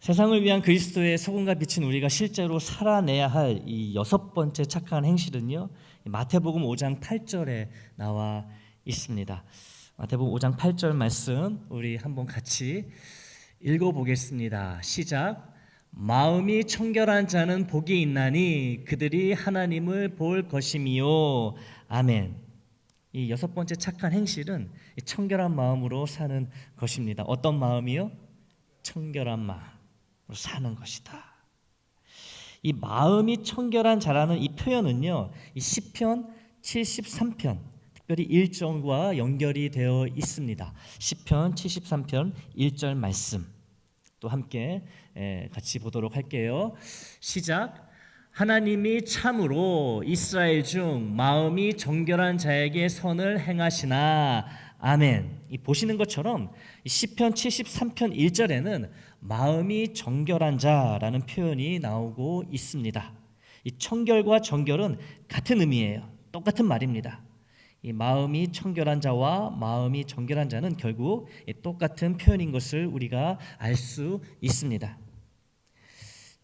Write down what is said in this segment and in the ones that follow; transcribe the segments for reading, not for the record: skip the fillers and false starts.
세상을 위한 그리스도의 소금과 빛인 우리가 실제로 살아내야 할 이 여섯 번째 착한 행실은요, 마태복음 5장 8절에 나와 있습니다. 마태복음 5장 8절 말씀 우리 한번 같이 읽어보겠습니다. 시작. 마음이 청결한 자는 복이 있나니 그들이 하나님을 볼 것이미요. 아멘. 이 여섯 번째 착한 행실은 청결한 마음으로 사는 것입니다. 어떤 마음이요? 청결한 마음으로 사는 것이다. 이 마음이 청결한 자라는 이 표현은요, 이 시편 73편 특별히 1절과 연결이 되어 있습니다. 시편 73편 1절 말씀 또 함께 같이 보도록 할게요. 시작. 하나님이 참으로 이스라엘 중 마음이 정결한 자에게 선을 행하시나. 아멘. 이 보시는 것처럼 시편 73편 1절에는 마음이 정결한 자라는 표현이 나오고 있습니다. 이 청결과 정결은 같은 의미예요. 똑같은 말입니다. 이 마음이 청결한 자와 마음이 정결한 자는 결국 똑같은 표현인 것을 우리가 알 수 있습니다.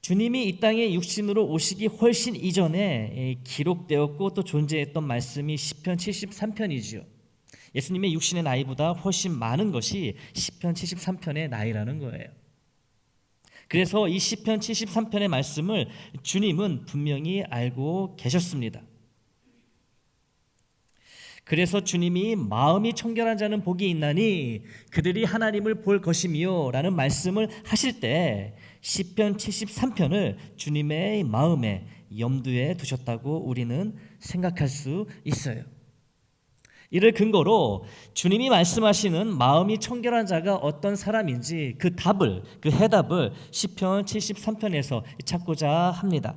주님이 이 땅에 육신으로 오시기 훨씬 이전에 기록되었고 또 존재했던 말씀이 시편 73편이지요. 예수님의 육신의 나이보다 훨씬 많은 것이 시편 73편의 나이라는 거예요. 그래서 이 시편 73편의 말씀을 주님은 분명히 알고 계셨습니다. 그래서 주님이 마음이 청결한 자는 복이 있나니 그들이 하나님을 볼 것이며 라는 말씀을 하실 때 시편 73편을 주님의 마음에 염두에 두셨다고 우리는 생각할 수 있어요. 이를 근거로 주님이 말씀하시는 마음이 청결한 자가 어떤 사람인지 그 해답을 시편 73편에서 찾고자 합니다.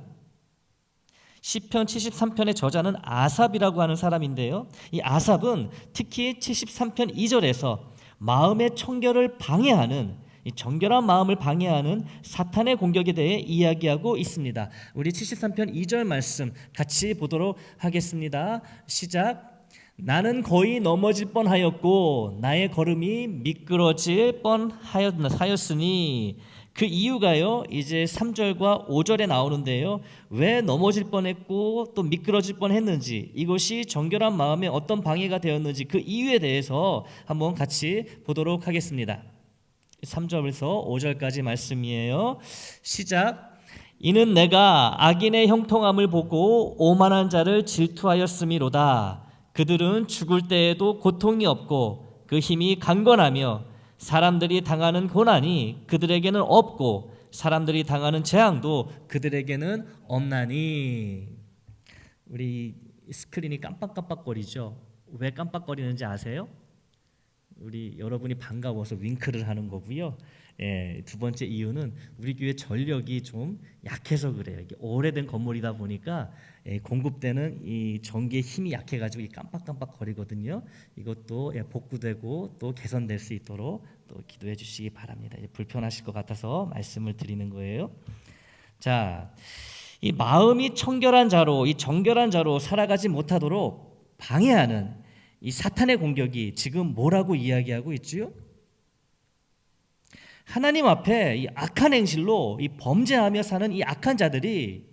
시편 73편의 저자는 아삽이라고 하는 사람인데요. 이 아삽은 특히 73편 2절에서 마음의 청결을 방해하는, 이 정결한 마음을 방해하는 사탄의 공격에 대해 이야기하고 있습니다. 우리 73편 2절 말씀 같이 보도록 하겠습니다. 시작. 나는 거의 넘어질 뻔하였고 나의 걸음이 미끄러질 뻔하였으니. 그 이유가요, 이제 3절과 5절에 나오는데요, 왜 넘어질 뻔했고 또 미끄러질 뻔했는지, 이것이 정결한 마음에 어떤 방해가 되었는지 그 이유에 대해서 한번 같이 보도록 하겠습니다. 3절에서 5절까지 말씀이에요. 시작. 이는 내가 악인의 형통함을 보고 오만한 자를 질투하였음이로다. 그들은 죽을 때에도 고통이 없고 그 힘이 강건하며 사람들이 당하는 고난이 그들에게는 없고 사람들이 당하는 재앙도 그들에게는 없나니. 우리 스크린이 깜빡깜빡거리죠. 왜 깜빡거리는지 아세요? 우리 여러분이 반가워서 윙크를 하는 거고요. 두 번째 이유는 우리 교회 전력이 좀 약해서 그래요. 이게 오래된 건물이다 보니까 공급되는 이 전기의 힘이 약해가지고 이 깜빡깜빡 거리거든요. 이것도 복구되고 또 개선될 수 있도록 또 기도해 주시기 바랍니다. 불편하실 것 같아서 말씀을 드리는 거예요. 자, 이 마음이 청결한 자로, 이 정결한 자로 살아가지 못하도록 방해하는 이 사탄의 공격이 지금 뭐라고 이야기하고 있지요? 하나님 앞에 이 악한 행실로 이 범죄하며 사는 이 악한 자들이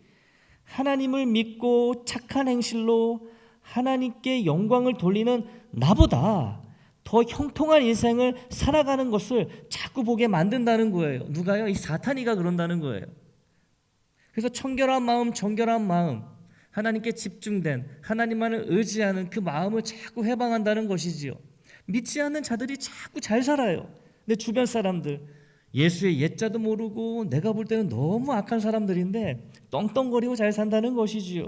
하나님을 믿고 착한 행실로 하나님께 영광을 돌리는 나보다 더 형통한 인생을 살아가는 것을 자꾸 보게 만든다는 거예요. 누가요? 이 사탄이가 그런다는 거예요. 그래서 청결한 마음, 정결한 마음, 하나님께 집중된, 하나님만을 의지하는 그 마음을 자꾸 해방한다는 것이지요. 믿지 않는 자들이 자꾸 잘 살아요. 내 주변 사람들, 예수의 옛자도 모르고 내가 볼 때는 너무 악한 사람들인데 떵떵거리고 잘 산다는 것이지요.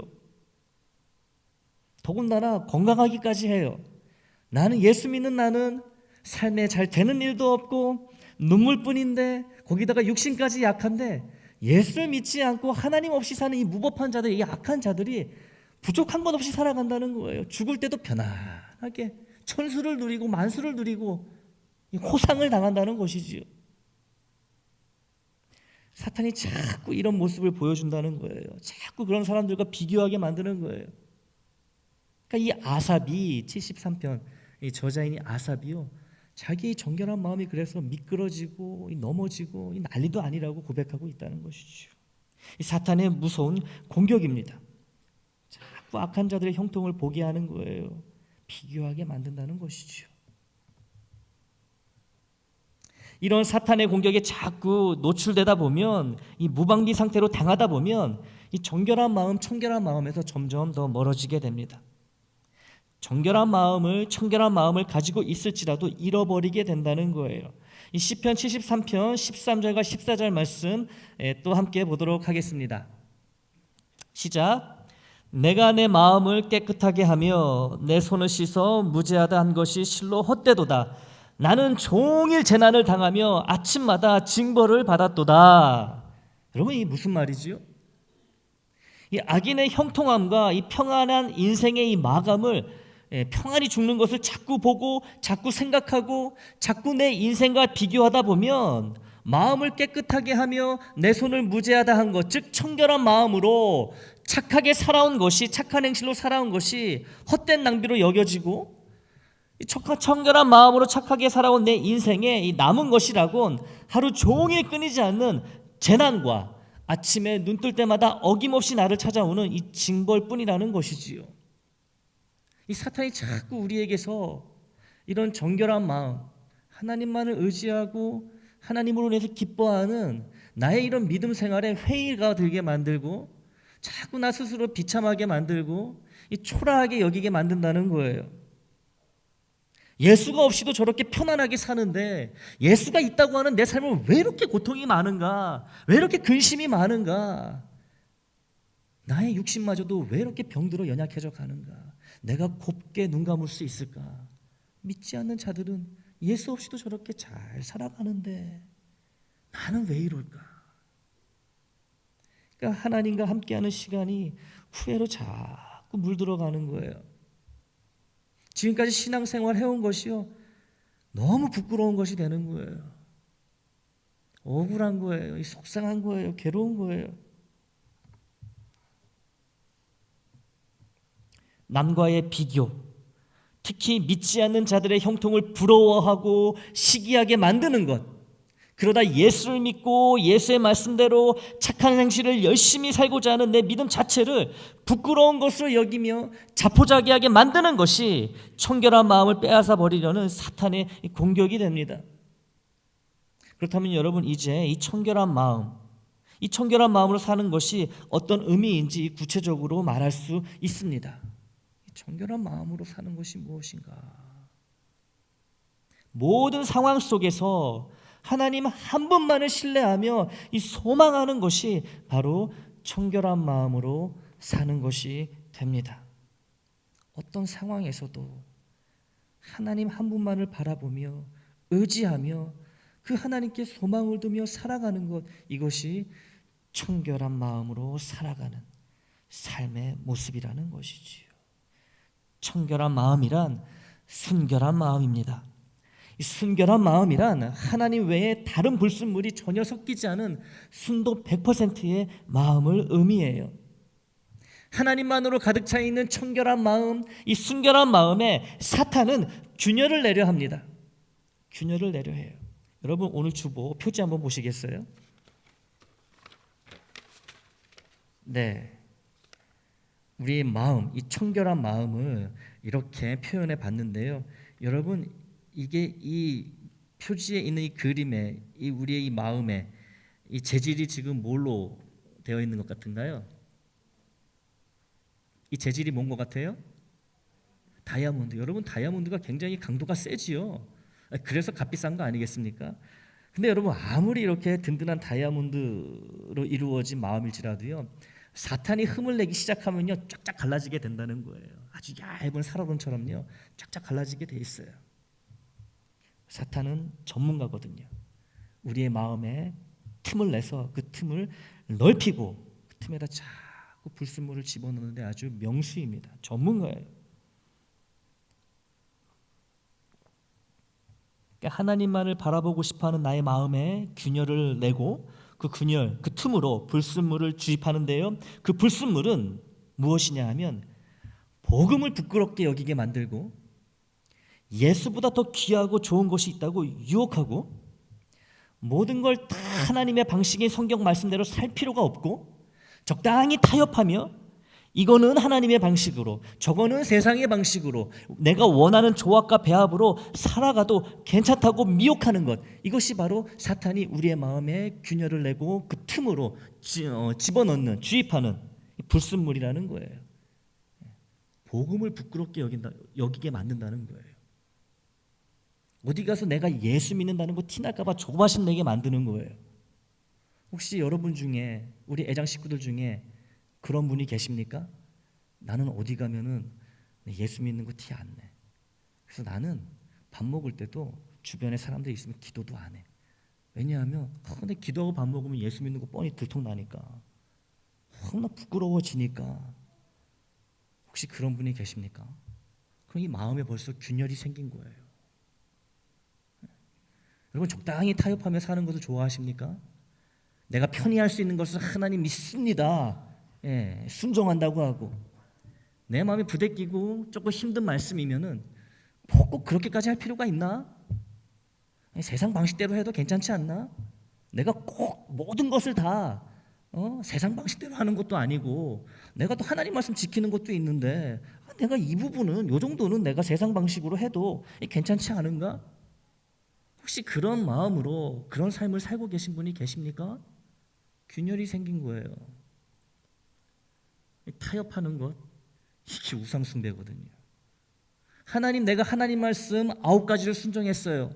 더군다나 건강하기까지 해요. 나는 예수 믿는 나는 삶에 잘 되는 일도 없고 눈물뿐인데 거기다가 육신까지 약한데 예수를 믿지 않고 하나님 없이 사는 이 무법한 자들, 이 악한 자들이 부족한 것 없이 살아간다는 거예요. 죽을 때도 편안하게 천수를 누리고 만수를 누리고 호상을 당한다는 것이지요. 사탄이 자꾸 이런 모습을 보여준다는 거예요. 자꾸 그런 사람들과 비교하게 만드는 거예요. 그러니까 이 아삽이 73편 이 저자인이 아삽이요, 자기 정결한 마음이 그래서 미끄러지고 넘어지고 난리도 아니라고 고백하고 있다는 것이죠. 이 사탄의 무서운 공격입니다. 자꾸 악한 자들의 형통을 보게 하는 거예요. 비교하게 만든다는 것이죠. 이런 사탄의 공격에 자꾸 노출되다 보면, 이 무방비 상태로 당하다 보면 이 정결한 마음, 청결한 마음에서 점점 더 멀어지게 됩니다. 청결한 마음을 가지고 있을지라도 잃어버리게 된다는 거예요. 이 시편 73편 13절과 14절 말씀 또 함께 보도록 하겠습니다. 시작. 내가 내 마음을 깨끗하게 하며 내 손을 씻어 무죄하다 한 것이 실로 헛되도다. 나는 종일 재난을 당하며 아침마다 징벌을 받았도다. 여러분, 이게 무슨 말이지요? 이 악인의 형통함과 이 평안한 인생의 이 마감을, 평안히 죽는 것을 자꾸 보고 자꾸 생각하고 자꾸 내 인생과 비교하다 보면 마음을 깨끗하게 하며 내 손을 무죄하다 한 것, 즉 청결한 마음으로 착하게 살아온 것이, 착한 행실로 살아온 것이 헛된 낭비로 여겨지고, 청결한 마음으로 착하게 살아온 내 인생에 이 남은 것이라곤 하루 종일 끊이지 않는 재난과 아침에 눈 뜰 때마다 어김없이 나를 찾아오는 이 징벌뿐이라는 것이지요. 이 사탄이 자꾸 우리에게서 이런 정결한 마음, 하나님만을 의지하고 하나님으로 인해서 기뻐하는 나의 이런 믿음 생활에 회의가 들게 만들고, 자꾸 나 스스로 비참하게 만들고 이 초라하게 여기게 만든다는 거예요. 예수가 없이도 저렇게 편안하게 사는데 예수가 있다고 하는 내 삶은 왜 이렇게 고통이 많은가? 왜 이렇게 근심이 많은가? 나의 육신마저도 왜 이렇게 병들어 연약해져 가는가? 내가 곱게 눈 감을 수 있을까? 믿지 않는 자들은 예수 없이도 저렇게 잘 살아가는데 나는 왜 이럴까? 그러니까 하나님과 함께하는 시간이 후회로 자꾸 물들어가는 거예요. 지금까지 신앙생활 해온 것이요, 너무 부끄러운 것이 되는 거예요. 억울한 거예요. 속상한 거예요. 괴로운 거예요. 남과의 비교, 특히 믿지 않는 자들의 형통을 부러워하고 시기하게 만드는 것, 그러다 예수를 믿고 예수의 말씀대로 착한 행실을 열심히 살고자 하는 내 믿음 자체를 부끄러운 것으로 여기며 자포자기하게 만드는 것이 청결한 마음을 빼앗아 버리려는 사탄의 공격이 됩니다. 그렇다면 여러분, 이제 이 청결한 마음으로 사는 것이 어떤 의미인지 구체적으로 말할 수 있습니다. 청결한 마음으로 사는 것이 무엇인가? 모든 상황 속에서 하나님 한 분만을 신뢰하며 이 소망하는 것이 바로 청결한 마음으로 사는 것이 됩니다. 어떤 상황에서도 하나님 한 분만을 바라보며 의지하며 그 하나님께 소망을 두며 살아가는 것, 이것이 청결한 마음으로 살아가는 삶의 모습이라는 것이지요. 청결한 마음이란 순결한 마음입니다. 이 순결한 마음이란 하나님 외에 다른 불순물이 전혀 섞이지 않은 순도 100%의 마음을 의미해요. 하나님만으로 가득 차 있는 청결한 마음, 이 순결한 마음에 사탄은 균열을 내려 합니다. 균열을 내려 해요. 여러분, 오늘 주보 표지 한번 보시겠어요? 네, 우리의 마음, 이 청결한 마음을 이렇게 표현해 봤는데요. 여러분, 이게 이 표지에 있는 이 그림에, 이 우리의 이 마음에 이 재질이 지금 뭘로 되어 있는 것 같은가요? 이 재질이 뭔 것 같아요? 다이아몬드. 여러분, 다이아몬드가 굉장히 강도가 세지요. 그래서 값비싼 거 아니겠습니까? 근데 여러분, 아무리 이렇게 든든한 다이아몬드로 이루어진 마음일지라도요, 사탄이 흠을 내기 시작하면요, 쫙쫙 갈라지게 된다는 거예요. 아주 얇은 살얼음처럼요, 쫙쫙 갈라지게 돼 있어요. 사탄은 전문가거든요. 우리의 마음에 틈을 내서 그 틈을 넓히고 그 틈에다 자꾸 불순물을 집어넣는데 아주 명수입니다. 전문가예요. 그러니까 하나님만을 바라보고 싶어하는 나의 마음에 균열을 내고 그 균열, 그 틈으로 불순물을 주입하는데요, 그 불순물은 무엇이냐 하면 복음을 부끄럽게 여기게 만들고 예수보다 더 귀하고 좋은 것이 있다고 유혹하고 모든 걸 다 하나님의 방식인 성경 말씀대로 살 필요가 없고 적당히 타협하며 이거는 하나님의 방식으로 저거는 세상의 방식으로 내가 원하는 조합과 배합으로 살아가도 괜찮다고 미혹하는 것, 이것이 바로 사탄이 우리의 마음에 균열을 내고 그 틈으로 집어넣는, 주입하는 불순물이라는 거예요. 복음을 부끄럽게 여기게 만든다는 거예요. 어디 가서 내가 예수 믿는다는 거 티날까 봐 조바심 내게 만드는 거예요. 혹시 여러분 중에, 우리 애장 식구들 중에 그런 분이 계십니까? 나는 어디 가면은 예수 믿는 거 티 안 내. 그래서 나는 밥 먹을 때도 주변에 사람들이 있으면 기도도 안 해. 왜냐하면 근데 기도하고 밥 먹으면 예수 믿는 거 뻔히 들통나니까. 나 부끄러워지니까. 혹시 그런 분이 계십니까? 그럼 이 마음에 벌써 균열이 생긴 거예요. 여러분 적당히 타협하며 사는 것을 좋아하십니까? 내가 편히 할 수 있는 것을 하나님 믿습니다. 순종한다고 하고 내 마음에 부대끼고 조금 힘든 말씀이면은 꼭 그렇게까지 할 필요가 있나? 세상 방식대로 해도 괜찮지 않나? 내가 꼭 모든 것을 다 세상 방식대로 하는 것도 아니고 내가 또 하나님 말씀 지키는 것도 있는데 내가 이 부분은 요 정도는 내가 세상 방식으로 해도 괜찮지 않은가? 혹시 그런 마음으로 그런 삶을 살고 계신 분이 계십니까? 균열이 생긴 거예요. 타협하는 것, 이게 우상숭배거든요. 하나님, 내가 하나님 말씀 9가지를 순종했어요.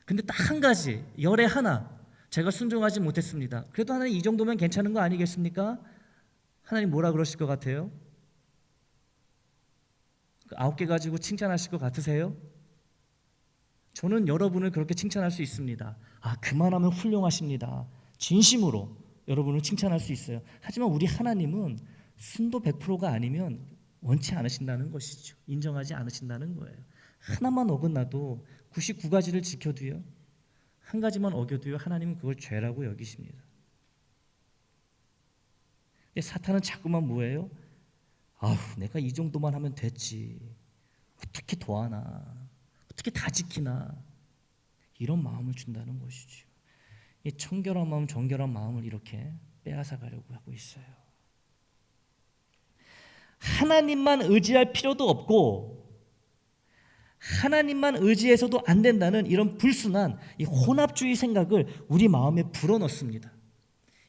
근데 딱 한 가지, 열의 하나 제가 순종하지 못했습니다. 그래도 하나님 이 정도면 괜찮은 거 아니겠습니까? 하나님 뭐라 그러실 것 같아요? 9개 가지고 칭찬하실 것 같으세요? 저는 여러분을 그렇게 칭찬할 수 있습니다. 그만하면 훌륭하십니다. 진심으로 여러분을 칭찬할 수 있어요. 하지만 우리 하나님은 순도 100%가 아니면 원치 않으신다는 것이죠. 인정하지 않으신다는 거예요. 하나만 어긋나도 99가지를 지켜도요, 한 가지만 어겨도요, 하나님은 그걸 죄라고 여기십니다. 근데 사탄은 자꾸만 뭐예요? 내가 이 정도만 하면 됐지. 어떻게 더 하나? 어떻게 다 지키나? 이런 마음을 준다는 것이죠. 이 청결한 마음, 정결한 마음을 이렇게 빼앗아가려고 하고 있어요. 하나님만 의지할 필요도 없고 하나님만 의지해서도 안 된다는 이런 불순한 이 혼합주의 생각을 우리 마음에 불어넣습니다.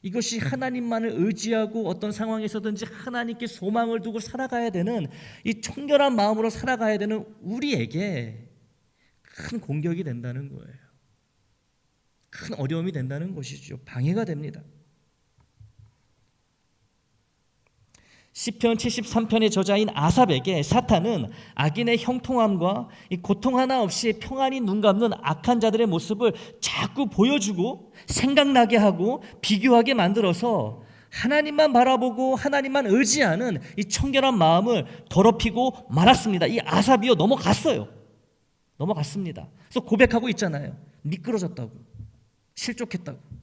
이것이 하나님만을 의지하고 어떤 상황에서든지 하나님께 소망을 두고 살아가야 되는 이 청결한 마음으로 살아가야 되는 우리에게 큰 공격이 된다는 거예요. 큰 어려움이 된다는 것이죠. 방해가 됩니다. 시편 73편의 저자인 아삽에게 사탄은 악인의 형통함과 이 고통 하나 없이 평안히 눈 감는 악한 자들의 모습을 자꾸 보여주고 생각나게 하고 비교하게 만들어서 하나님만 바라보고 하나님만 의지하는 이 청결한 마음을 더럽히고 말았습니다. 이 아삽이요, 넘어갔습니다. 그래서 고백하고 있잖아요. 미끄러졌다고, 실족했다고.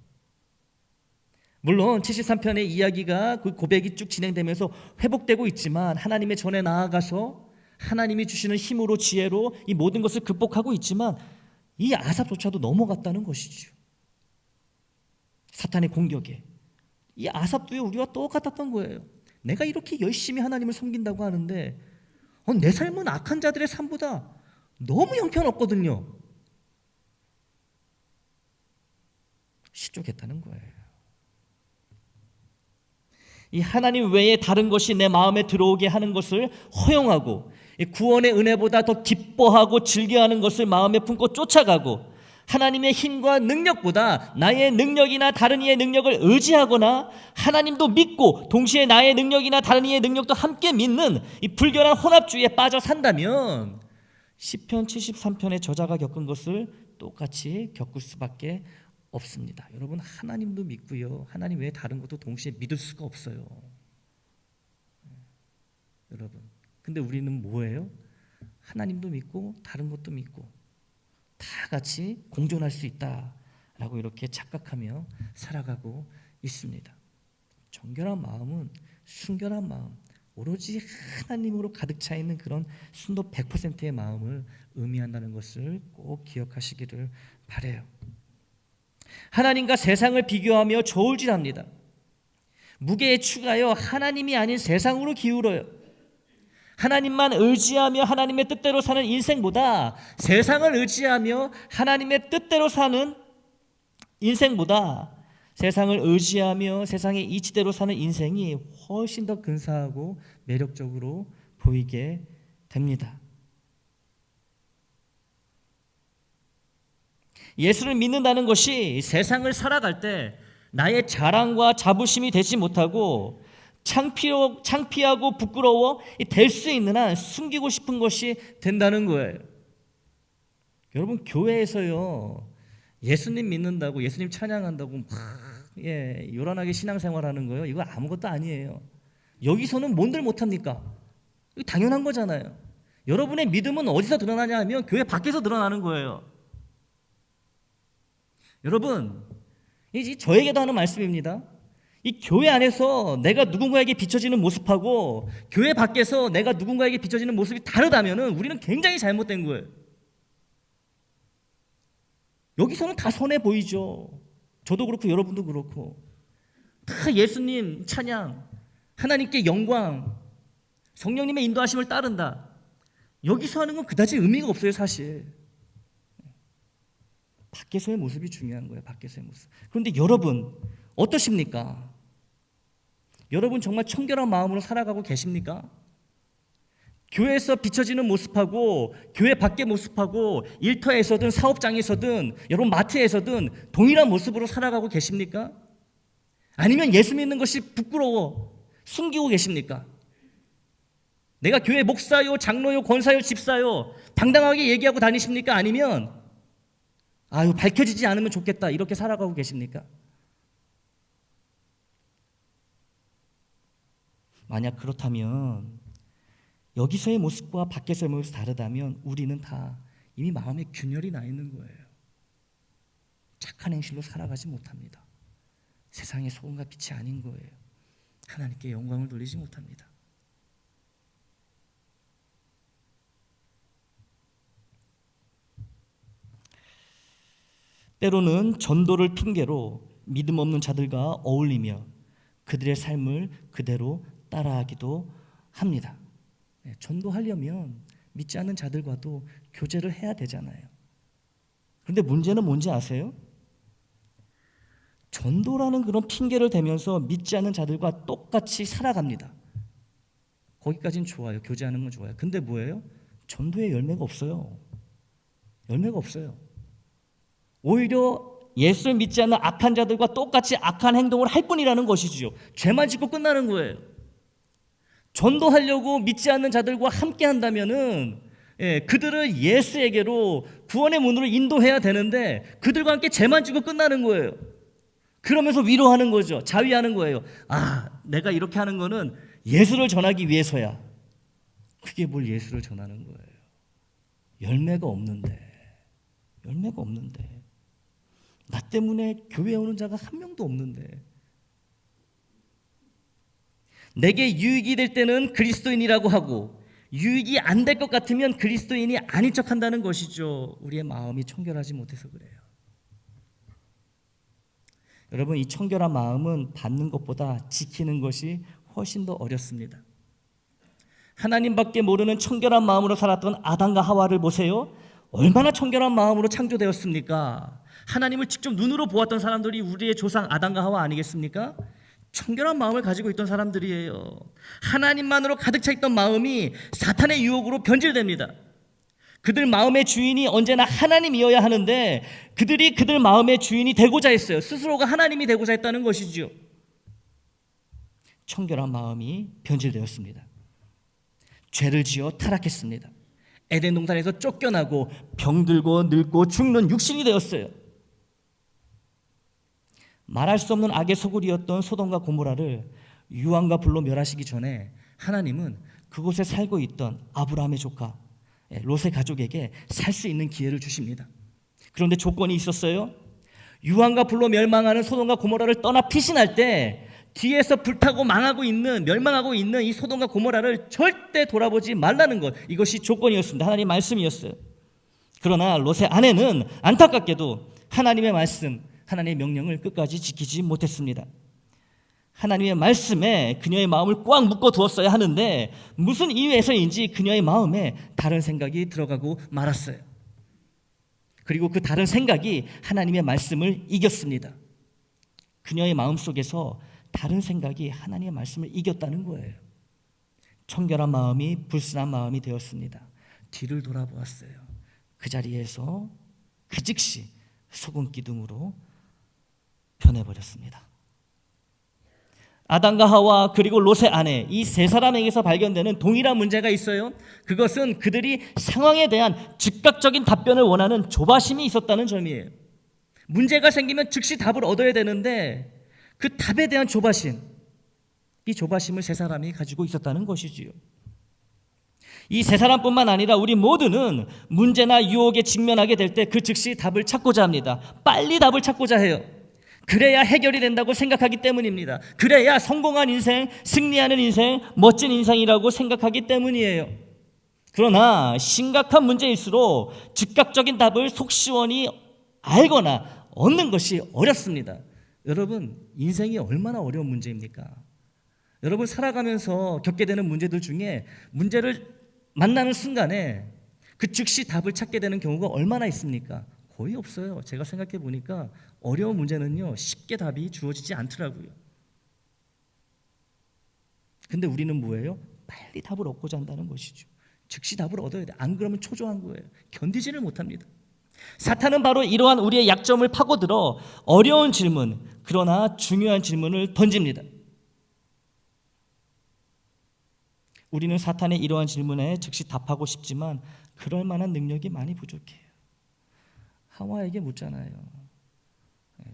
물론 73편의 이야기가 그 고백이 쭉 진행되면서 회복되고 있지만 하나님의 전에 나아가서 하나님이 주시는 힘으로, 지혜로 이 모든 것을 극복하고 있지만 이 아삽조차도 넘어갔다는 것이죠. 사탄의 공격에. 이 아삽도요, 우리와 똑같았던 거예요. 내가 이렇게 열심히 하나님을 섬긴다고 하는데 내 삶은 악한 자들의 삶보다 너무 형편없거든요. 실족했다는 거예요. 이 하나님 외에 다른 것이 내 마음에 들어오게 하는 것을 허용하고 구원의 은혜보다 더 기뻐하고 즐겨하는 것을 마음에 품고 쫓아가고 하나님의 힘과 능력보다 나의 능력이나 다른 이의 능력을 의지하거나 하나님도 믿고 동시에 나의 능력이나 다른 이의 능력도 함께 믿는 이 불결한 혼합주의에 빠져 산다면 시편 73편의 저자가 겪은 것을 똑같이 겪을 수밖에 없습니다. 여러분, 하나님도 믿고요, 하나님 외에 다른 것도 동시에 믿을 수가 없어요. 여러분, 근데 우리는 뭐예요? 하나님도 믿고 다른 것도 믿고 다 같이 공존할 수 있다라고 이렇게 착각하며 살아가고 있습니다. 정결한 마음은 순결한 마음, 오로지 하나님으로 가득 차 있는 그런 순도 100%의 마음을 의미한다는 것을 꼭 기억하시기를 바라요. 하나님과 세상을 비교하며 저울질합니다. 무게에 추가하여 하나님이 아닌 세상으로 기울어요. 하나님만 의지하며 하나님의 뜻대로 사는 인생보다 세상을 의지하며 하나님의 뜻대로 사는 인생보다 세상을 의지하며 세상의 이치대로 사는 인생이 훨씬 더 근사하고 매력적으로 보이게 됩니다. 예수를 믿는다는 것이 세상을 살아갈 때 나의 자랑과 자부심이 되지 못하고 창피하고 부끄러워 될 수 있는 한 숨기고 싶은 것이 된다는 거예요. 여러분, 교회에서요, 예수님 믿는다고, 예수님 찬양한다고 요란하게 신앙생활하는 거예요. 이거 아무것도 아니에요. 여기서는 뭔들 못합니까? 이거 당연한 거잖아요. 여러분의 믿음은 어디서 드러나냐 하면 교회 밖에서 드러나는 거예요. 여러분, 이 저에게도 하는 말씀입니다. 이 교회 안에서 내가 누군가에게 비춰지는 모습하고 교회 밖에서 내가 누군가에게 비춰지는 모습이 다르다면은 우리는 굉장히 잘못된 거예요. 여기서는 다 선해 보이죠. 저도 그렇고 여러분도 그렇고 다 예수님 찬양, 하나님께 영광, 성령님의 인도하심을 따른다. 여기서 하는 건 그다지 의미가 없어요, 사실. 밖에서의 모습이 중요한 거예요. 밖에서의 모습. 그런데 여러분 어떠십니까? 여러분 정말 청결한 마음으로 살아가고 계십니까? 교회에서 비춰지는 모습하고 교회 밖의 모습하고 일터에서든 사업장에서든 여러분 마트에서든 동일한 모습으로 살아가고 계십니까? 아니면 예수 믿는 것이 부끄러워 숨기고 계십니까? 내가 교회 목사요, 장로요, 권사요, 집사요 당당하게 얘기하고 다니십니까? 아니면 밝혀지지 않으면 좋겠다 이렇게 살아가고 계십니까? 만약 그렇다면 여기서의 모습과 밖에서의 모습이 다르다면 우리는 다 이미 마음에 균열이 나 있는 거예요. 착한 행실로 살아가지 못합니다. 세상의 소금과 빛이 아닌 거예요. 하나님께 영광을 돌리지 못합니다. 때로는 전도를 핑계로 믿음 없는 자들과 어울리며 그들의 삶을 그대로 따라하기도 합니다. 전도하려면 믿지 않는 자들과도 교제를 해야 되잖아요. 그런데 문제는 뭔지 아세요? 전도라는 그런 핑계를 대면서 믿지 않는 자들과 똑같이 살아갑니다. 거기까지는 좋아요. 교제하는 건 좋아요. 근데 뭐예요? 전도의 열매가 없어요. 열매가 없어요. 오히려 예수를 믿지 않는 악한 자들과 똑같이 악한 행동을 할 뿐이라는 것이지요. 죄만 짓고 끝나는 거예요. 전도하려고 믿지 않는 자들과 함께 한다면은 그들을 예수에게로 구원의 문으로 인도해야 되는데 그들과 함께 죄만 짓고 끝나는 거예요. 그러면서 위로하는 거죠. 자위하는 거예요. 내가 이렇게 하는 거는 예수를 전하기 위해서야. 그게 뭘 예수를 전하는 거예요. 열매가 없는데 나 때문에 교회에 오는 자가 한 명도 없는데 내게 유익이 될 때는 그리스도인이라고 하고 유익이 안 될 것 같으면 그리스도인이 아닌 척한다는 것이죠. 우리의 마음이 청결하지 못해서 그래요. 여러분, 이 청결한 마음은 받는 것보다 지키는 것이 훨씬 더 어렵습니다. 하나님밖에 모르는 청결한 마음으로 살았던 아담과 하와를 보세요. 얼마나 청결한 마음으로 창조되었습니까? 하나님을 직접 눈으로 보았던 사람들이 우리의 조상 아담과 하와 아니겠습니까? 청결한 마음을 가지고 있던 사람들이에요. 하나님만으로 가득 차 있던 마음이 사탄의 유혹으로 변질됩니다. 그들 마음의 주인이 언제나 하나님이어야 하는데 그들이 그들 마음의 주인이 되고자 했어요. 스스로가 하나님이 되고자 했다는 것이죠. 청결한 마음이 변질되었습니다. 죄를 지어 타락했습니다. 에덴 동산에서 쫓겨나고 병들고 늙고 죽는 육신이 되었어요. 말할 수 없는 악의 소굴이었던 소돔과 고모라를 유황과 불로 멸하시기 전에 하나님은 그곳에 살고 있던 아브라함의 조카 롯의 가족에게 살 수 있는 기회를 주십니다. 그런데 조건이 있었어요. 유황과 불로 멸망하는 소돔과 고모라를 떠나 피신할 때 뒤에서 불타고 망하고 있는, 멸망하고 있는 이 소돔과 고모라를 절대 돌아보지 말라는 것, 이것이 조건이었습니다. 하나님의 말씀이었어요. 그러나 롯의 아내는 안타깝게도 하나님의 말씀, 하나님의 명령을 끝까지 지키지 못했습니다. 하나님의 말씀에 그녀의 마음을 꽉 묶어 두었어야 하는데 무슨 이유에서인지 그녀의 마음에 다른 생각이 들어가고 말았어요. 그리고 그 다른 생각이 하나님의 말씀을 이겼습니다. 그녀의 마음속에서 다른 생각이 하나님의 말씀을 이겼다는 거예요. 청결한 마음이 불순한 마음이 되었습니다. 뒤를 돌아보았어요. 그 자리에서 그 즉시 소금 기둥으로 변해버렸습니다. 아담과 하와 그리고 롯의 아내, 이 세 사람에게서 발견되는 동일한 문제가 있어요. 그것은 그들이 상황에 대한 즉각적인 답변을 원하는 조바심이 있었다는 점이에요. 문제가 생기면 즉시 답을 얻어야 되는데 그 답에 대한 조바심, 이 조바심을 세 사람이 가지고 있었다는 것이지요. 이 세 사람뿐만 아니라 우리 모두는 문제나 유혹에 직면하게 될 때 그 즉시 답을 찾고자 합니다. 빨리 답을 찾고자 해요. 그래야 해결이 된다고 생각하기 때문입니다. 그래야 성공한 인생, 승리하는 인생, 멋진 인생이라고 생각하기 때문이에요. 그러나 심각한 문제일수록 즉각적인 답을 속 시원히 알거나 얻는 것이 어렵습니다. 여러분, 인생이 얼마나 어려운 문제입니까? 여러분, 살아가면서 겪게 되는 문제들 중에 문제를 만나는 순간에 그 즉시 답을 찾게 되는 경우가 얼마나 있습니까? 거의 없어요. 제가 생각해 보니까 어려운 문제는요, 쉽게 답이 주어지지 않더라고요. 근데 우리는 뭐예요? 빨리 답을 얻고자 한다는 것이죠. 즉시 답을 얻어야 돼. 안 그러면 초조한 거예요. 견디지를 못합니다. 사탄은 바로 이러한 우리의 약점을 파고들어 어려운 질문, 그러나 중요한 질문을 던집니다. 우리는 사탄의 이러한 질문에 즉시 답하고 싶지만 그럴 만한 능력이 많이 부족해요. 하와에게 묻잖아요.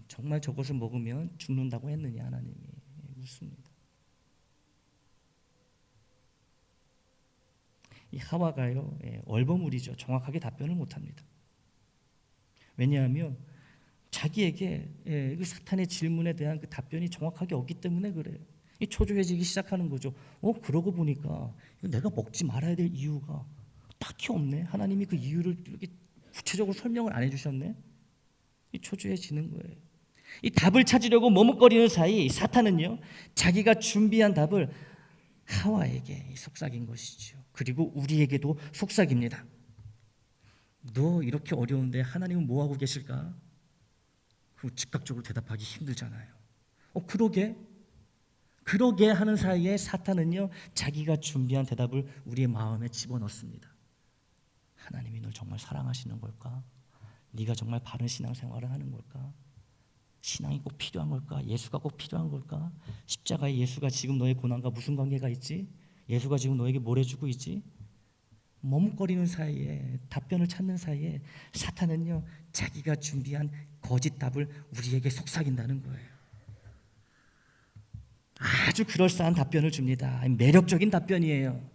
정말 저것을 먹으면 죽는다고 했느냐, 하나님이 묻습니다. 이 하와가요, 얼버무리죠. 정확하게 답변을 못합니다. 왜냐하면 자기에게 그 사탄의 질문에 대한 그 답변이 정확하게 없기 때문에 그래요. 이 초조해지기 시작하는 거죠. 그러고 보니까 내가 먹지 말아야 될 이유가 딱히 없네. 하나님이 그 이유를 이렇게 구체적으로 설명을 안 해주셨네. 이 초조해지는 거예요. 이 답을 찾으려고 머뭇거리는 사이 사탄은요, 자기가 준비한 답을 하와에게 속삭인 것이죠. 그리고 우리에게도 속삭입니다. 너 이렇게 어려운데 하나님은 뭐하고 계실까? 그 즉각적으로 대답하기 힘들잖아요. 그러게 하는 사이에 사탄은요, 자기가 준비한 대답을 우리의 마음에 집어넣습니다. 하나님이 널 정말 사랑하시는 걸까? 네가 정말 바른 신앙생활을 하는 걸까? 신앙이 꼭 필요한 걸까? 예수가 꼭 필요한 걸까? 십자가에 예수가 지금 너의 고난과 무슨 관계가 있지? 예수가 지금 너에게 뭘 해주고 있지? 머뭇거리는 사이에, 답변을 찾는 사이에 사탄은요, 자기가 준비한 거짓 답을 우리에게 속삭인다는 거예요. 아주 그럴싸한 답변을 줍니다. 매력적인 답변이에요.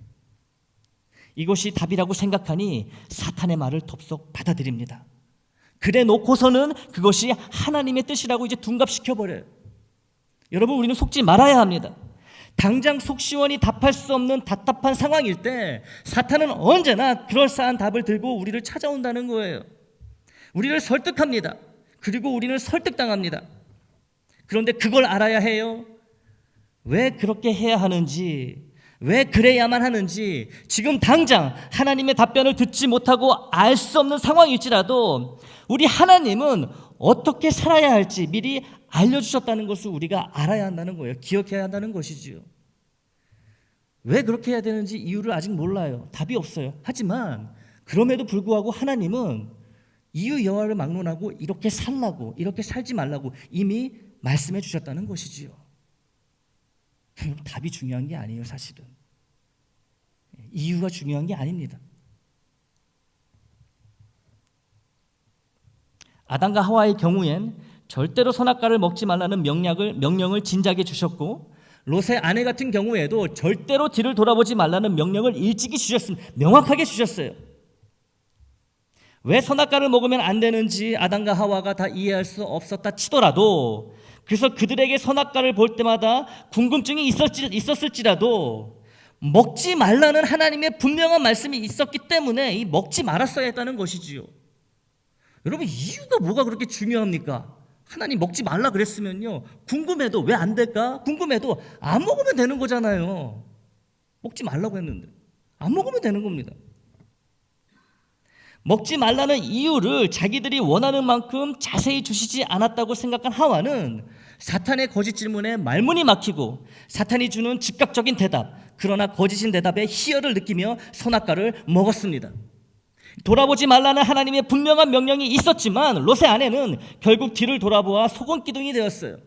이것이 답이라고 생각하니 사탄의 말을 덥석 받아들입니다. 그래 놓고서는 그것이 하나님의 뜻이라고 이제 둔갑시켜버려요. 여러분, 우리는 속지 말아야 합니다. 당장 속 시원히 답할 수 없는 답답한 상황일 때 사탄은 언제나 그럴싸한 답을 들고 우리를 찾아온다는 거예요. 우리를 설득합니다. 그리고 우리는 설득당합니다. 그런데 그걸 알아야 해요. 왜 그렇게 해야 하는지, 왜 그래야만 하는지, 지금 당장 하나님의 답변을 듣지 못하고 알 수 없는 상황일지라도 우리 하나님은 어떻게 살아야 할지 미리 알려주셨다는 것을 우리가 알아야 한다는 거예요. 기억해야 한다는 것이지요. 왜 그렇게 해야 되는지 이유를 아직 몰라요. 답이 없어요. 하지만 그럼에도 불구하고 하나님은 이유 여하를 막론하고 이렇게 살라고, 이렇게 살지 말라고 이미 말씀해 주셨다는 것이지요. 답이 중요한 게 아니에요. 사실은 이유가 중요한 게 아닙니다. 아담과 하와의 경우엔 절대로 선악과를 먹지 말라는 명령을 진작에 주셨고, 롯의 아내 같은 경우에도 절대로 뒤를 돌아보지 말라는 명령을 일찍이 주셨습니다. 명확하게 주셨어요. 왜 선악과를 먹으면 안 되는지 아담과 하와가 다 이해할 수 없었다 치더라도, 그래서 그들에게 선악과를 볼 때마다 궁금증이 있었을지라도 먹지 말라는 하나님의 분명한 말씀이 있었기 때문에 이 먹지 말았어야 했다는 것이지요. 여러분, 이유가 뭐가 그렇게 중요합니까? 하나님 먹지 말라 그랬으면요, 궁금해도 왜 안 될까? 궁금해도 안 먹으면 되는 거잖아요. 먹지 말라고 했는데 안 먹으면 되는 겁니다. 먹지 말라는 이유를 자기들이 원하는 만큼 자세히 주시지 않았다고 생각한 하와는 사탄의 거짓 질문에 말문이 막히고 사탄이 주는 즉각적인 대답, 그러나 거짓인 대답에 희열을 느끼며 선악과를 먹었습니다. 돌아보지 말라는 하나님의 분명한 명령이 있었지만 롯의 아내는 결국 뒤를 돌아보아 소금기둥이 되었어요.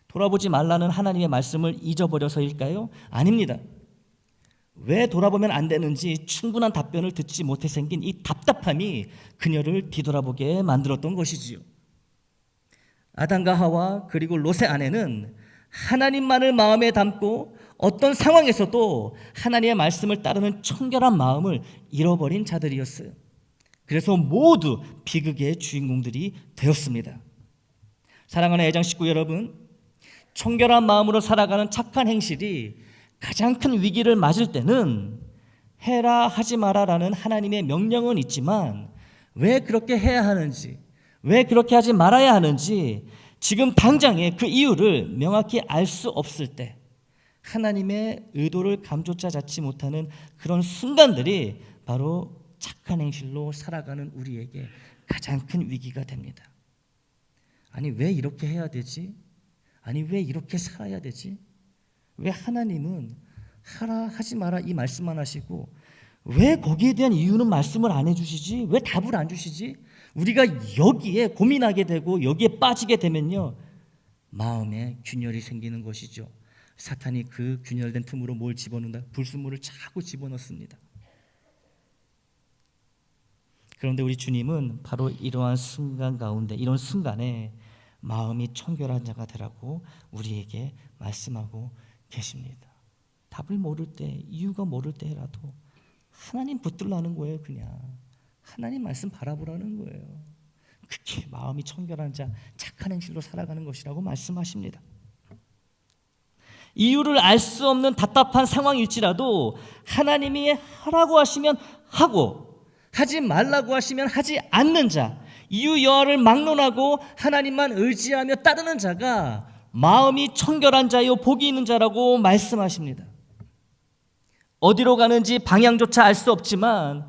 돌아보지 말라는 하나님의 말씀을 잊어버려서일까요? 아닙니다. 왜 돌아보면 안 되는지 충분한 답변을 듣지 못해 생긴 이 답답함이 그녀를 뒤돌아보게 만들었던 것이지요. 아담과 하와 그리고 롯의 아내는 하나님만을 마음에 담고 어떤 상황에서도 하나님의 말씀을 따르는 청결한 마음을 잃어버린 자들이었어요. 그래서 모두 비극의 주인공들이 되었습니다. 사랑하는 애장 식구 여러분, 청결한 마음으로 살아가는 착한 행실이 가장 큰 위기를 맞을 때는 해라 하지 마라라는 하나님의 명령은 있지만 왜 그렇게 해야 하는지, 왜 그렇게 하지 말아야 하는지 지금 당장의 그 이유를 명확히 알 수 없을 때 하나님의 의도를 감조차 잡지 못하는 그런 순간들이 바로 착한 행실로 살아가는 우리에게 가장 큰 위기가 됩니다. 아니, 왜 이렇게 해야 되지? 아니, 왜 이렇게 살아야 되지? 왜 하나님은 하라 하지 마라 이 말씀만 하시고 왜 거기에 대한 이유는 말씀을 안 해주시지? 왜 답을 안 주시지? 우리가 여기에 고민하게 되고 여기에 빠지게 되면요, 마음에 균열이 생기는 것이죠. 사탄이 그 균열된 틈으로 뭘 집어넣는다? 불순물을 자꾸 집어넣습니다. 그런데 우리 주님은 바로 이러한 순간 가운데, 이런 순간에 마음이 청결한 자가 되라고 우리에게 말씀하고 계십니다. 답을 모를 때, 이유가 모를 때라도 하나님 붙들라는 거예요. 그냥 하나님 말씀 바라보라는 거예요. 그게 마음이 청결한 자, 착한 행실로 살아가는 것이라고 말씀하십니다. 이유를 알 수 없는 답답한 상황일지라도 하나님이 하라고 하시면 하고 하지 말라고 하시면 하지 않는 자, 이유 여하를 막론하고 하나님만 의지하며 따르는 자가 마음이 청결한 자요 복이 있는 자라고 말씀하십니다. 어디로 가는지 방향조차 알 수 없지만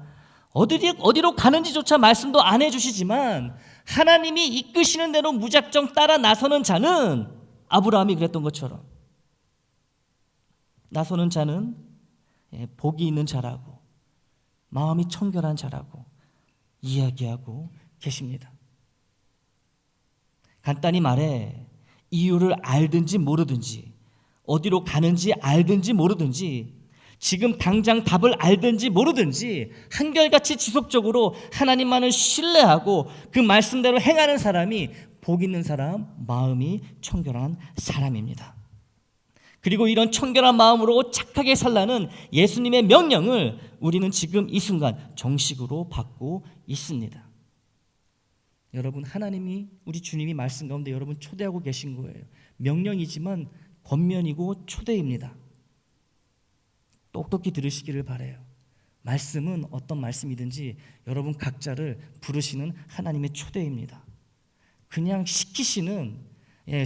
어디로 가는지조차 말씀도 안 해주시지만 하나님이 이끄시는 대로 무작정 따라 나서는 자는, 아브라함이 그랬던 것처럼 나서는 자는 복이 있는 자라고, 마음이 청결한 자라고 이야기하고 계십니다. 간단히 말해 이유를 알든지 모르든지, 어디로 가는지 알든지 모르든지, 지금 당장 답을 알든지 모르든지 한결같이 지속적으로 하나님만을 신뢰하고 그 말씀대로 행하는 사람이 복 있는 사람, 마음이 청결한 사람입니다. 그리고 이런 청결한 마음으로 착하게 살라는 예수님의 명령을 우리는 지금 이 순간 정식으로 받고 있습니다. 여러분, 하나님이, 우리 주님이 말씀 가운데 여러분 초대하고 계신 거예요. 명령이지만 권면이고 초대입니다. 똑똑히 들으시기를 바라요. 말씀은 어떤 말씀이든지 여러분 각자를 부르시는 하나님의 초대입니다. 그냥 시키시는,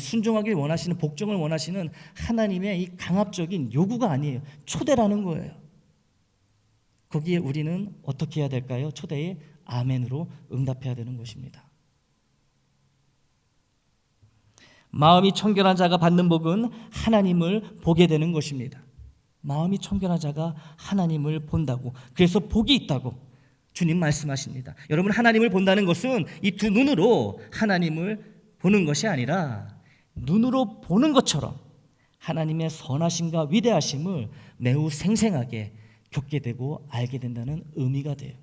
순종하길 원하시는, 복종을 원하시는 하나님의 이 강압적인 요구가 아니에요. 초대라는 거예요. 거기에 우리는 어떻게 해야 될까요? 초대에 아멘으로 응답해야 되는 것입니다. 마음이 청결한 자가 받는 복은 하나님을 보게 되는 것입니다. 마음이 청결한 자가 하나님을 본다고, 그래서 복이 있다고 주님 말씀하십니다. 여러분, 하나님을 본다는 것은 이 두 눈으로 하나님을 보는 것이 아니라 눈으로 보는 것처럼 하나님의 선하심과 위대하심을 매우 생생하게 겪게 되고 알게 된다는 의미가 돼요.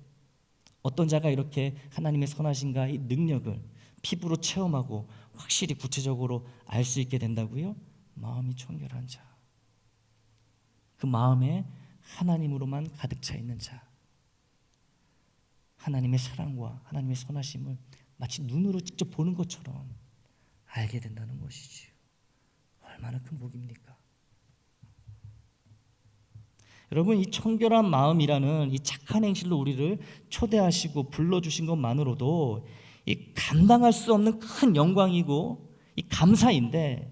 어떤 자가 이렇게 하나님의 선하심과 이 능력을 피부로 체험하고 확실히 구체적으로 알 수 있게 된다고요? 마음이 청결한 자, 그 마음에 하나님으로만 가득 차 있는 자. 하나님의 사랑과 하나님의 선하심을 마치 눈으로 직접 보는 것처럼 알게 된다는 것이지요. 얼마나 큰 복입니까? 여러분, 이 청결한 마음이라는 이 착한 행실로 우리를 초대하시고 불러주신 것만으로도 이 감당할 수 없는 큰 영광이고 이 감사인데,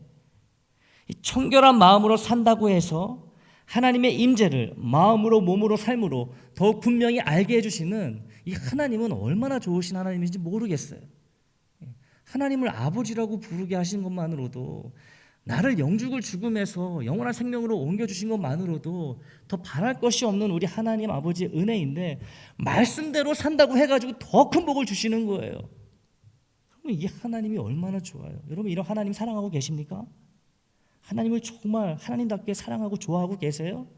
이 청결한 마음으로 산다고 해서 하나님의 임재를 마음으로 몸으로 삶으로 더욱 분명히 알게 해주시는 이 하나님은 얼마나 좋으신 하나님인지 모르겠어요. 하나님을 아버지라고 부르게 하신 것만으로도, 나를 영죽을 죽음에서 영원한 생명으로 옮겨주신 것만으로도 더 바랄 것이 없는 우리 하나님 아버지의 은혜인데, 말씀대로 산다고 해가지고 더 큰 복을 주시는 거예요. 그러면 이 하나님이 얼마나 좋아요. 여러분, 이런 하나님 사랑하고 계십니까? 하나님을 정말 하나님답게 사랑하고 좋아하고 계세요?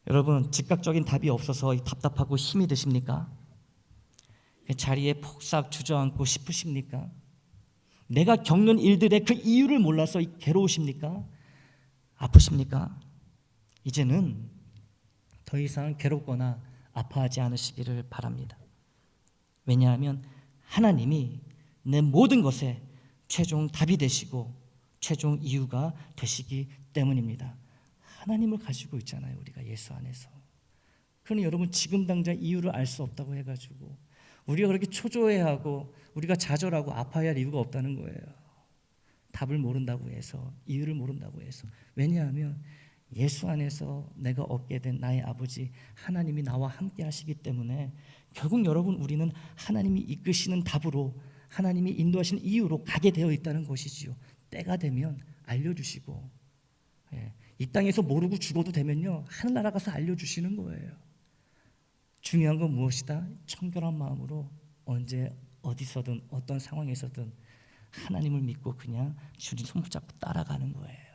여러분, 즉각적인 답이 없어서 답답하고 힘이 드십니까? 자리에 폭삭 주저앉고 싶으십니까? 내가 겪는 일들의 그 이유를 몰라서 괴로우십니까? 아프십니까? 이제는 더 이상 괴롭거나 아파하지 않으시기를 바랍니다. 왜냐하면 하나님이 내 모든 것에 최종 답이 되시고 최종 이유가 되시기 때문입니다. 하나님을 가지고 있잖아요, 우리가 예수 안에서. 그러니 여러분, 지금 당장 이유를 알 수 없다고 해가지고 우리가 그렇게 초조해하고 우리가 좌절하고 아파야 할 이유가 없다는 거예요. 답을 모른다고 해서, 이유를 모른다고 해서. 왜냐하면 예수 안에서 내가 얻게 된 나의 아버지 하나님이 나와 함께 하시기 때문에 결국 여러분, 우리는 하나님이 이끄시는 답으로, 하나님이 인도하시는 이유로 가게 되어 있다는 것이지요. 때가 되면 알려주시고, 이 땅에서 모르고 죽어도 되면요, 하늘나라 가서 알려주시는 거예요. 중요한 건 무엇이다? 청결한 마음으로 언제 어디서든 어떤 상황에서든 하나님을 믿고 그냥 주님 손붙잡고 따라가는 거예요.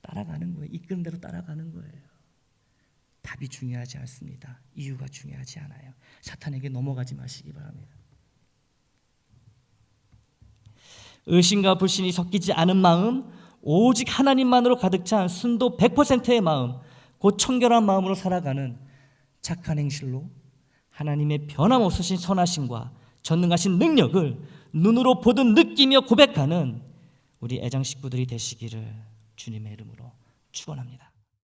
따라가는 거예요. 이끄는 대로 따라가는 거예요. 답이 중요하지 않습니다. 이유가 중요하지 않아요. 사탄에게 넘어가지 마시기 바랍니다. 의심과 불신이 섞이지 않은 마음, 오직 하나님만으로 가득 찬 순도 100%의 마음, 곧 청결한 마음으로 살아가는 착한 행실로 하나님의 변함없으신 선하심과 전능하신 능력을 눈으로 보듯 느끼며 고백하는 우리 애장 식구들이 되시기를 주님의 이름으로 축원합니다.